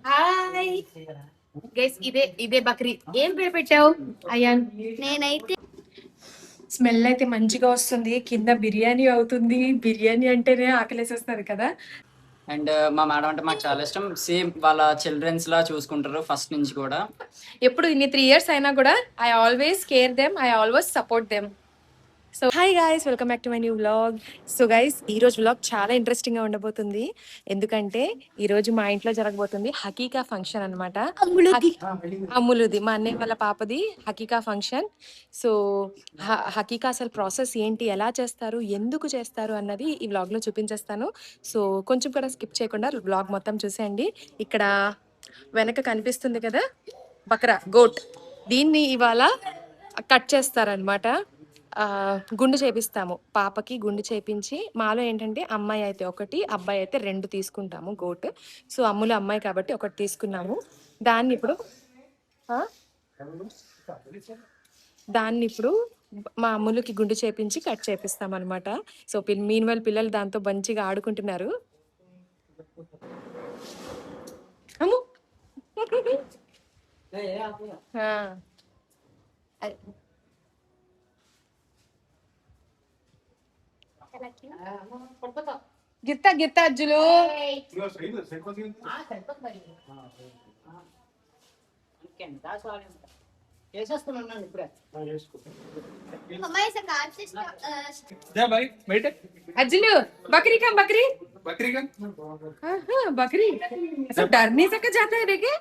Hi guys, ఇదే బక్రీ. ఏం పేరు పెట్టావు అయాన్? నేనైతే స్మెల్ అయితే మంచిగా వస్తుంది. కింద బిర్యానీ అవుతుంది. బిర్యానీ అంటేనే ఆకలేసేస్తుంది కదా. అండ్ మా మేడం అంటే మాకు చాలా ఇష్టం. సేమ్ వాళ్ళ చిల్డ్రన్స్ లా చూసుకుంటారు ఫస్ట్ నుంచి కూడా. ఎప్పుడు ఇన్ని 3 years అయినా కూడా I always care them, I always support them. So hi guys, welcome back to my new vlog. So guys, ఈ రోజు వ్లాగ్ చాలా ఇంట్రెస్టింగ్ గా ఉండబోతుంది. ఎందుకంటే ఈ రోజు మా ఇంట్లో జరగబోతుంది హకీకా ఫంక్షన్ అనమాట. అమ్ములుది, మా అన్నయ్య వాళ్ళ పాపది హకీకా ఫంక్షన్. సో హకీకా అసలు ప్రాసెస్ ఏంటి, ఎలా చేస్తారు, ఎందుకు చేస్తారు అన్నది ఈ వ్లాగ్ లో చూపించేస్తాను. సో కొంచెం కూడా స్కిప్ చేయకుండా వ్లాగ్ మొత్తం చూసేయండి. ఇక్కడ వెనక కనిపిస్తుంది కదా బక్రా గోట్, దీన్ని ఇవాళ కట్ చేస్తారనమాట. గుండు చేపిస్తాము, పాపకి గుండు చేపించి. మాలో ఏంటంటే అమ్మాయి అయితే 1, అబ్బాయి అయితే 2 తీసుకుంటాము గోట్. సో అమ్ములు అమ్మాయి కాబట్టి 1 తీసుకున్నాము. దాన్ని ఇప్పుడు మా అమ్ములకి గుండు చేపించి కట్ చేపిస్తాం అనమాట. సో మీన్ వాళ్ళ పిల్లలు దాంతో మంచిగా ఆడుకుంటున్నారు. అమ్ము గిత్తా గిత్తా అజ్జులు. అజ్జులు बकरी का बकरी बकरी का हाँ बकरी सब डर नहीं सका जाता है देखे.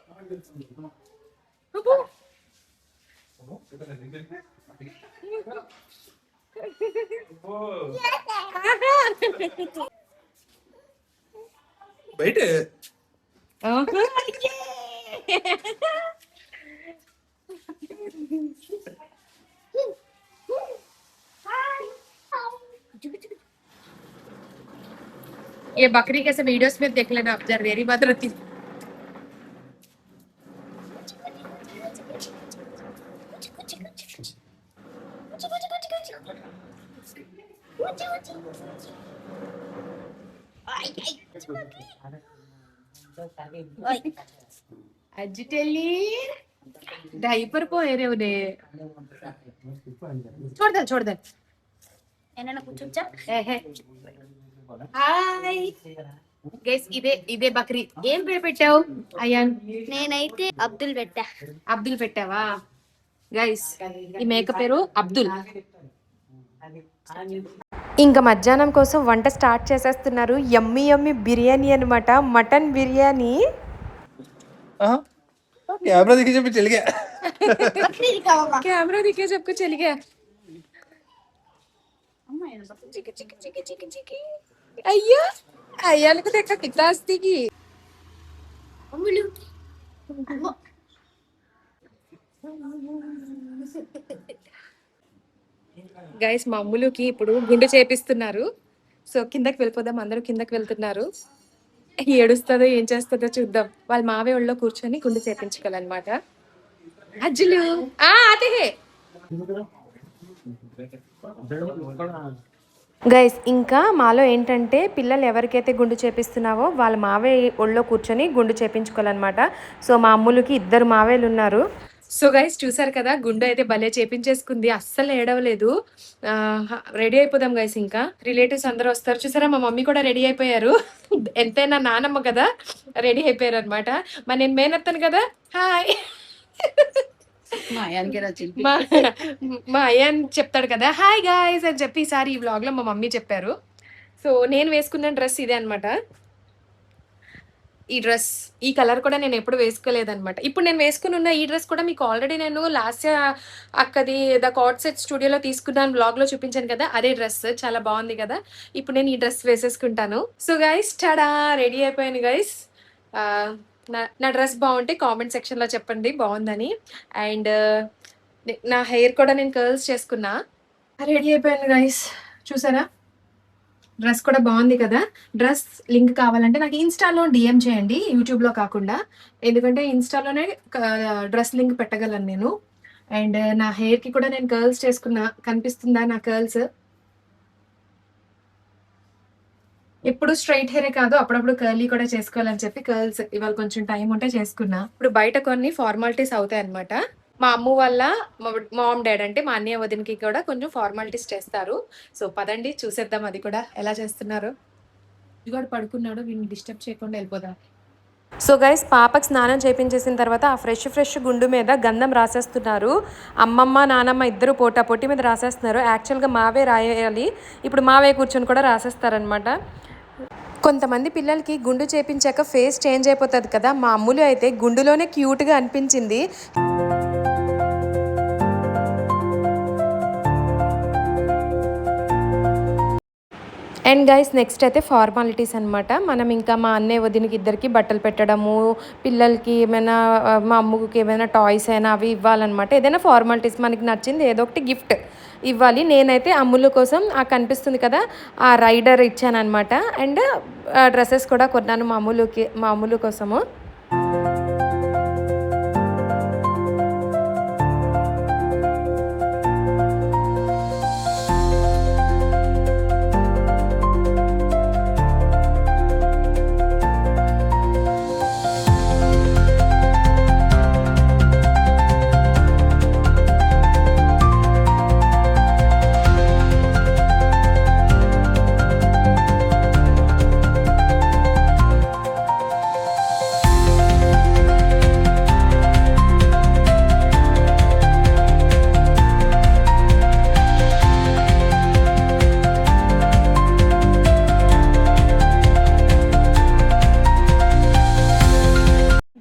బయట ये बकरी कैसे वीडियोस में देख लेना आप, जरा मेरी बात रहती. అజ్జిటెల్లి డైపర్ పోయేరే ఉనే. చూడదా ఏమైనా కూర్చోచ్చా? హాయ్ గైస్, ఇదే బక్రీ. ఏం పేరు పెట్టావు అయాన్? నేనైతే అబ్దుల్ పెట్టావా? గైస్, ఈ మేక పేరు అబ్దుల్. ఇంకా మధ్యాహ్నం కోసం వంట స్టార్ట్ చేసేస్తున్నారు. యమ్మీ యమ్మీ బిర్యానీ అనమాట, మటన్ బిర్యానీ. కెమెరా దిగి చెప్పి చెలిగా కెమెరా దిగే చెప్పుకో చెలిగా. అయ్యో అయ్యాలకు తెక్క కితాస్తికి. గైస్, మా అమ్ములుకి ఇప్పుడు గుండె చేపిస్తున్నారు. సో కిందకి వెళ్ళిపోదాం, అందరూ కిందకి వెళ్తున్నారు. ఏడుస్తుందో ఏం చేస్తుందో చూద్దాం. వాళ్ళ మావే ఒళ్ళో కూర్చొని గుండె చేపించుకోవాలన్నమాట. అజ్జులు ఆతే గైస్, ఇంకా మాలో ఏంటంటే పిల్లలు ఎవరికైతే గుండు చేపిస్తున్నావో వాళ్ళ మావే ఒళ్ళో కూర్చొని గుండు చేపించుకోవాలన్నమాట. సో మా అమ్ములకి 2 మావేలు ఉన్నారు. సో గైస్, చూసారు కదా, గుండు అయితే భలే చేపించేసుకుంది, అస్సలు ఏడవలేదు. రెడీ అయిపోదాం గైస్. ఇంకా రిలేటివ్స్ అందరూ వస్తారు. చూసారా, మా మమ్మీ కూడా రెడీ అయిపోయారు. ఎంతైనా నానమ్మ కదా, రెడీ అయిపోయారు అనమాట. మరి నేను మేనత్తాను కదా. హాయ్. మా అయ్యాన్ చెప్తాడు కదా హాయ్ గాయ్స్ అని చెప్పి ఈసారి ఈ వ్లాగ్ లో మా మమ్మీ చెప్పారు. సో నేను వేసుకున్న డ్రెస్ ఇదే అనమాట. ఈ డ్రెస్, ఈ కలర్ కూడా నేను ఎప్పుడు వేసుకోలేదనమాట. ఇప్పుడు నేను వేసుకుని ఉన్న ఈ డ్రెస్ కూడా మీకు ఆల్రెడీ నేను లాస్ట్ అక్కది ద కార్డ్ సెట్ స్టూడియోలో తీసుకున్నాను, బ్లాగ్ లో చూపించాను కదా, అదే డ్రెస్. చాలా బాగుంది కదా. ఇప్పుడు నేను ఈ డ్రెస్ వేసేసుకుంటాను. సో గైస్, టడా, రెడీ అయిపోయాను గైస్. నా డ్రెస్ బాగుంటే కామెంట్ సెక్షన్లో చెప్పండి బాగుందని. అండ్ నా హెయిర్ కూడా నేను కర్ల్స్ చేసుకున్నా. రెడీ అయిపోయాను గైస్. చూసారా, డ్రెస్ కూడా బాగుంది కదా. డ్రెస్ లింక్ కావాలంటే నాకు ఇన్స్టాలో డిఎం చేయండి, యూట్యూబ్లో కాకుండా. ఎందుకంటే ఇన్స్టాలోనే డ్రెస్ లింక్ పెట్టగలను నేను. అండ్ నా హెయిర్కి కూడా నేను కర్ల్స్ చేసుకున్నా. కనిపిస్తుందా నా కర్ల్స్? ఇప్పుడు స్ట్రైట్ హెయిర్ కాదు, అప్పుడప్పుడు కర్లీ కూడా చేసుకోవాలని చెప్పి కర్ల్స్ ఇవాళ కొంచెం టైం ఉంటే చేసుకున్నా. ఇప్పుడు బయట కొన్ని ఫార్మాలిటీస్ అవుతాయి అనమాట. మా అమ్మ వల్ల మామ్ డాడ్ అంటే మా అన్నయ్య వదినకి కూడా కొంచెం ఫార్మాలిటీస్ చేస్తారు. సో పదండి చూసేద్దాం అది కూడా ఎలా చేస్తున్నారు. కూడా పడుకున్నాడు, వీడిని డిస్టర్బ్ చేయకుండా వెళ్ళిపోదాం. సో గైస్, పాపకి స్నానం చేయించేసిన తర్వాత ఆ ఫ్రెష్ గుండు మీద గంధం రాసేస్తున్నారు. అమ్మమ్మ నానమ్మ ఇద్దరు పోటీ మీద రాసేస్తున్నారు. యాక్చువల్గా మావే రాయాలి, ఇప్పుడు మావే కూర్చొని కూడా రాసేస్తారనమాట. కొంతమంది పిల్లలకి గుండు చేపించాక ఫేస్ చేంజ్ అయిపోతుంది కదా, మా అమ్ములు అయితే గుండులోనే క్యూట్గా అనిపించింది. అండ్ గైస్, నెక్స్ట్ అయితే ఫార్మాలిటీస్ అనమాట. మనం ఇంకా మా అన్నయ్య వదినకి ఇద్దరికి బట్టలు పెట్టడము, పిల్లలకి ఏమైనా మా అమ్మకి ఏమైనా టాయ్స్ అయినా అవి ఇవ్వాలన్నమాట. ఏదైనా ఫార్మాలిటీస్ మనకి నచ్చింది ఏదో ఒకటి గిఫ్ట్ ఇవ్వాలి. నేనైతే అమ్ముల కోసం ఆ కనిపిస్తుంది కదా ఆ రైడర్ ఇచ్చాను అనమాట. అండ్ డ్రెస్సెస్ కూడా కొన్నాను మా అమ్ములు కోసము.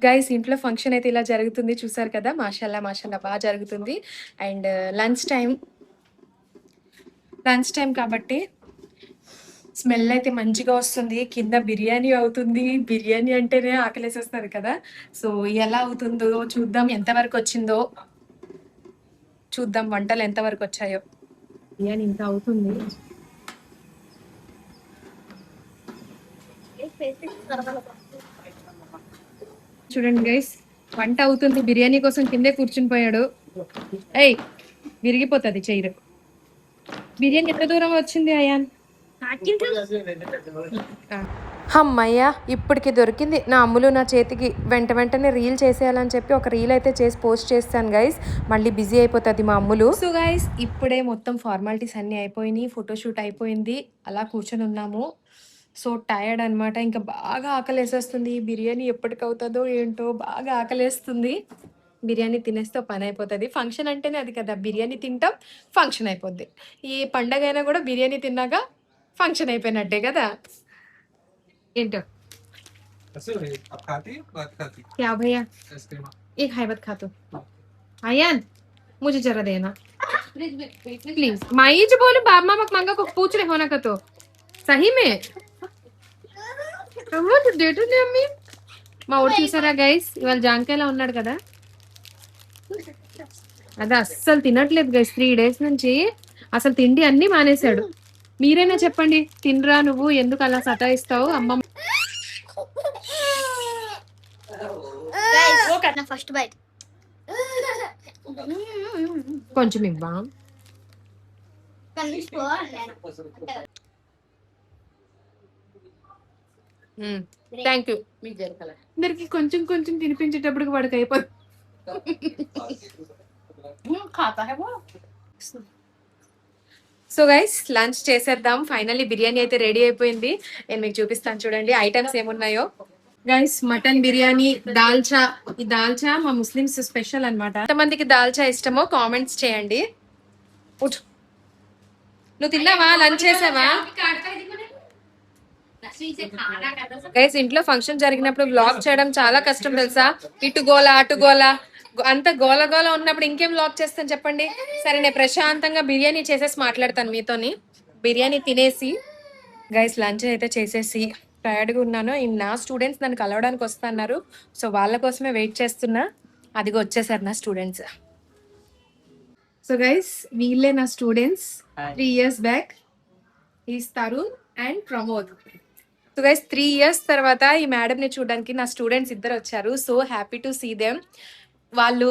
గైస్, ఇంట్లో ఫంక్షన్ అయితే ఇలా జరుగుతుంది, చూసారు కదా. మాషాల్లా బాగా జరుగుతుంది. అండ్ లంచ్ టైం కాబట్టి స్మెల్ అయితే మంచిగా వస్తుంది. కింద బిర్యానీ అవుతుంది. బిర్యానీ అంటేనే ఆకలేసేస్తుంది కదా. సో ఎలా అవుతుందో చూద్దాం, ఎంతవరకు వచ్చిందో చూద్దాం, వంటలు ఎంతవరకు వచ్చాయో. బిర్యానీ ఇంకా అవుతుంది. చూడండి గైస్, వంట అవుతుంది. బిర్యానీ కోసం కిందే కూర్చుని పోయాడు. ఏయ్, విరిగిపోతుంది చైర్. బిర్యానీ ఎంత దూరం వచ్చింది అయాన్? అమ్మయ్య, ఇప్పటికి దొరికింది నా అమ్ములు నా చేతికి. వెంటనే రీల్ చేసేయాలని చెప్పి ఒక రీల్ అయితే చేసి పోస్ట్ చేస్తాను గైస్. మళ్ళీ బిజీ అయిపోతుంది మా అమ్ములు. సో గైస్, ఇప్పుడే మొత్తం ఫార్మాలిటీస్ అన్నీ అయిపోయినాయి, ఫోటోషూట్ అయిపోయింది. అలా కూర్చొని ఉన్నాము. సో టయర్డ్ అనమాట, ఇంకా బాగా ఆకలేసేస్తుంది. బిర్యానీ ఎప్పటికవుతుందో ఏంటో, బాగా ఆకలేస్తుంది. బిర్యానీ తినేస్తే పని అయిపోతుంది. ఫంక్షన్ అంటేనే అది కదా, బిర్యానీ తింటాం, ఫంక్షన్ అయిపోద్ది. ఈ పండగ అయినా కూడా బిర్యానీ తిన్నాక ఫంక్షన్ అయిపోయినట్టే కదా. ఏంటో क्या भैया एक हैबत खा तो आयान मुझे जरा देना प्लीज. माई जी बोले बाप मामा मांगा को पूछ रहे होना का तो सही में డేటండి అమ్మి. మా ఊరు చూసారా గైస్, ఇవాళ జాంకాయలా ఉన్నాడు కదా. అది అస్సలు తినట్లేదు గైస్, 3 days నుంచి అసలు తిండి అన్ని మానేశాడు. మీరైనా చెప్పండి, తినరా నువ్వు, ఎందుకు అలా సతాయిస్తావు అమ్మ? ఫస్ట్ బైట్ కొంచెం ఇవ్వా. Thank you. అందరికి కొంచెం కొంచెం తినిపించేటప్పటికి వాడికి అయిపోతుంది. సో గైస్, లంచ్ చేసేద్దాం. ఫైనల్లీ బిర్యానీ అయితే రెడీ అయిపోయింది. నేను మీకు చూపిస్తాను చూడండి ఐటమ్స్ ఏమున్నాయో. గైస్, మటన్ బిర్యానీ, దాల్చా. ఈ దాల్చా మా ముస్లిమ్స్ స్పెషల్ అనమాట. ఎంతమందికి దాల్చా ఇష్టమో కామెంట్స్ చేయండి. నువ్వు తిన్నావా, లంచ్ చేసావా? గైస్, ఇంట్లో ఫంక్షన్ జరిగినప్పుడు వ్లాగ్ చేయడం చాలా కష్టం తెలుసా. ఇటు గోల అటు గోల, అంత గోల ఉన్నప్పుడు ఇంకేం వ్లాగ్ చేస్తాను చెప్పండి. సరే, నేను ప్రశాంతంగా బిర్యానీ చేసేసి మాట్లాడతాను మీతోని. బిర్యానీ తినేసి గైస్ లంచ్ అయితే చేసేసి టైర్డ్గా ఉన్నాను. నా స్టూడెంట్స్ నన్ను కలవడానికి వస్తున్నారు. సో వాళ్ళ కోసమే వెయిట్ చేస్తున్నా. అదిగో వచ్చేసారు నా స్టూడెంట్స్. సో గైస్, వీళ్ళే నా students. 3 years back is Tarun and Pramod. So guys, 3 years తర్వాత ఈ మేడంని చూడడానికి నా స్టూడెంట్స్ ఇద్దరు వచ్చారు. So happy to see them. వాళ్ళు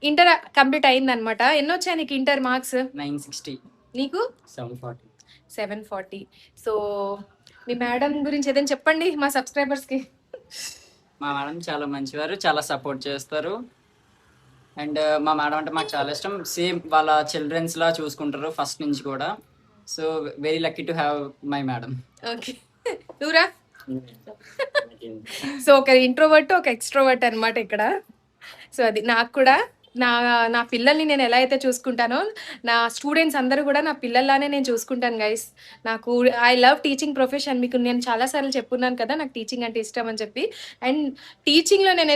ఇంటర్ కంప్లీట్ అయిందనమాట. ఎన్నో వచ్చాయి నీకు ఇంటర్ మార్క్స్? 960. నీకు 740. 740. సో మీ మేడం గురించి ఏదైనా చెప్పండి మా సబ్స్క్రైబర్స్కి. మా మేడం చాలా మంచివారు, చాలా సపోర్ట్ చేస్తారు. అండ్ మా మేడం అంటే మాకు చాలా ఇష్టం. సేమ్ వాళ్ళ చిల్డ్రన్స్‌లా చూసుకుంటారు ఫస్ట్ నుంచి కూడా. So, very lucky to have my madam. Okay. నువ్వురా. సో ఒక ఇంట్రోవర్ట్, ఒక ఎక్స్ట్రోవర్ట్ అనమాట ఇక్కడ. సో అది నాకు కూడా నా నా పిల్లల్ని నేను ఎలా అయితే చూసుకుంటానో, నా స్టూడెంట్స్ అందరూ కూడా నా పిల్లల్లానే నేను చూసుకుంటాను గైస్. నాకు ఐ లవ్ టీచింగ్ ప్రొఫెషన్. మీకు నేను చాలాసార్లు చెప్పున్నాను కదా నాకు టీచింగ్ అంటే ఇష్టం అని చెప్పి. అండ్ టీచింగ్లో నేను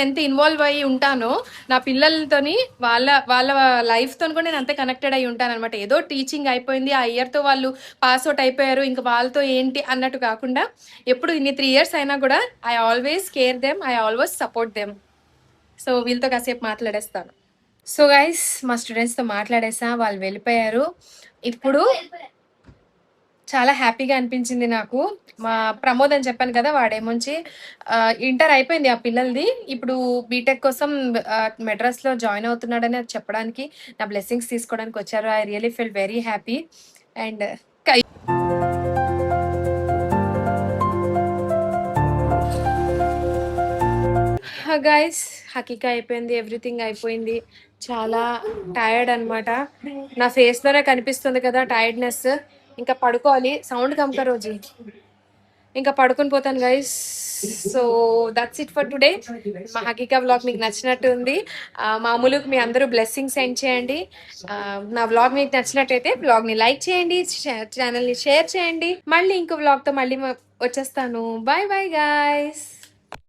ఎంత ఇన్వాల్వ్ అయ్యి ఉంటానో నా పిల్లలతోని వాళ్ళ వాళ్ళ లైఫ్తో కూడా నేను అంతే కనెక్టెడ్ అయి ఉంటాను అనమాట. ఏదో టీచింగ్ అయిపోయింది, ఆ ఇయర్తో వాళ్ళు పాస్ అవుట్ అయిపోయారు, ఇంకా వాళ్ళతో ఏంటి అన్నట్టు కాకుండా ఎప్పుడు ఇన్ని 3 years అయినా కూడా I always care them, I always support them. So వీళ్ళతో కాసేపు మాట్లాడేస్తాను. సో గైస్ మా స్టూడెంట్స్తో మాట్లాడేసా, వాళ్ళు వెళ్ళిపోయారు. ఇప్పుడు చాలా హ్యాపీగా అనిపించింది నాకు. మా ప్రమోద్ అని చెప్పాను కదా, వాడేమొంచి ఇంటర్ అయిపోయింది ఆ పిల్లలది. ఇప్పుడు బీటెక్ కోసం మెడ్రాస్లో జాయిన్ అవుతున్నాడని అది చెప్పడానికి, నా బ్లెస్సింగ్స్ తీసుకోవడానికి వచ్చారు. I really feel very happy. And guys హకీకా అయిపోయింది, ఎవ్రీథింగ్ అయిపోయింది. చాలా టైర్డ్ అనమాట. నా ఫేస్లోనే కనిపిస్తుంది కదా టైర్డ్నెస్. ఇంకా పడుకోవాలి. సౌండ్ కమ్క రోజు ఇంకా పడుకొని పోతాను guys. So that's it for today. మా హకీకా వ్లాగ్ మీకు నచ్చినట్టు ఉంది. మామూలుగా మీ అందరూ బ్లెస్సింగ్ సెండ్ చేయండి. నా వ్లాగ్ మీకు నచ్చినట్టయితే వ్లాగ్ని లైక్ చేయండి, ఛానల్ని షేర్ చేయండి. మళ్ళీ ఇంకో వ్లాగ్తో మళ్ళీ వచ్చేస్తాను. Bye bye guys.